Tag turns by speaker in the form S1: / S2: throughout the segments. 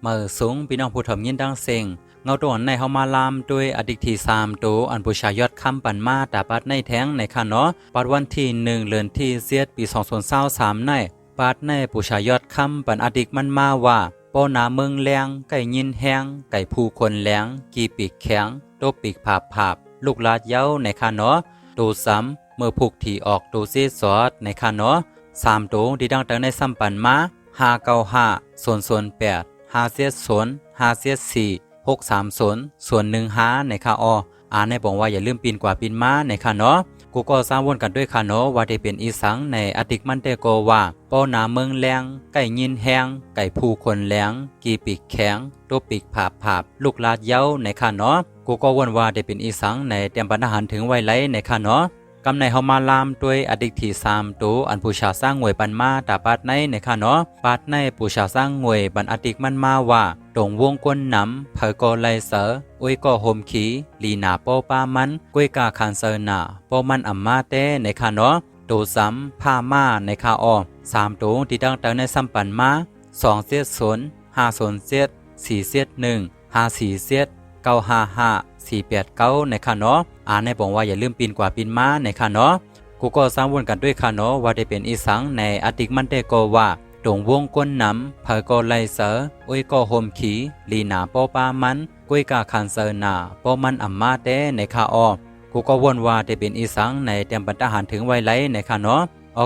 S1: มือสูงพี่น้องผู้ถมยินดังเสียงเงาตัวในเฮามาลามด้วยอดิกที่3ตัวอันบูชายอดคำปันมาตาปัดในแท้งในค่ะเนาะปัดวันที่1เดือนที่เสียดปี2023ในปัดในบูชายอดคำปันอดิกมันมาว่าปอนาเมืองแรงไก่ยินแห้งไก่ผู้คนแรงกีปีกแข็งโตปีกผาบลูกลาดเย้าในค่ะเนาะตัวซ้ำเมื่อผูกที่ออกตัวเสียสอดในค่ะเนาะ3ตัวที่ดังในซ้ำปันมา595 008 570 630 1 5ในค่ะในบอกว่าอย่าลืมปีนกว่าปีนม้าในค่ะเนาะกูก็สร้างวนกันด้วยค่ะเนาะว่าได้เป็นอีสังในอติกมันเตโกว่าป้อนาเมืองแรงไก่ยินแห้งไก่ผู้คนแรงกีปีกแข็งตัวปีกผาบลูกลาดเย้าในค่ะเนาะกูก็วนว่าได้เป็นอีสังในเตรียมบรรหารถึงไว้ไลในค่ะเนาะกำในเฮามาลามด้วยอดิกที่3ตัวอันผู้ชาสร้างงวยปันมาตาปาดในค่ะเนาะปาดในผู้ชาสร้างงวยบันอดิกมันมาว่าตรงวงก้นน้ำเผอกอไลเสออุ้ยก็โฮมขีลีนาโปปามันกุ้ยกาคันเซอร์นาโปมันอัมมาเตในค่ะเนาะตัวซ้ำผ้าม่าในค่ะ3ตัวที่ตั้งในซ้ำปันมา2เสีย0 5 0เสีย4เสีย1 5 4เสีย955 489ในค่ะเนาะในบอกว่าอย่าลืมปีนกว่าปีนม้าในค่ะเนาะกูก็สร้างวนกันด้วยค่ะเนาะว่าได้เป็นอีสังในอติกมันเตโกว่าตรงวงก้นน้ำเผอกอไลเสออุ้ยก็โฮมขีลีนาโปปามันกุ้ยกาคันเซอร์นาโปมันอัมมาเตในค่ะกูก็วนว่าได้เป็นอีสังในเตรียมบรรหารถึงไว้ไลในค่ะเนาะ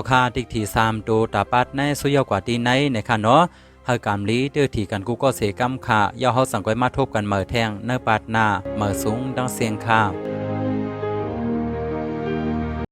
S1: คาติกที่3ตัวตาปัดในสุยกว่าตีในค่ะเนาะเฮากามลีเดือที่กันกูก็เสกำค่ะย่อเฮาสังก้อยมาทบกันเหมือแทงเนื้อปาดหน้าเหมือสูงดังเสียงค่ะ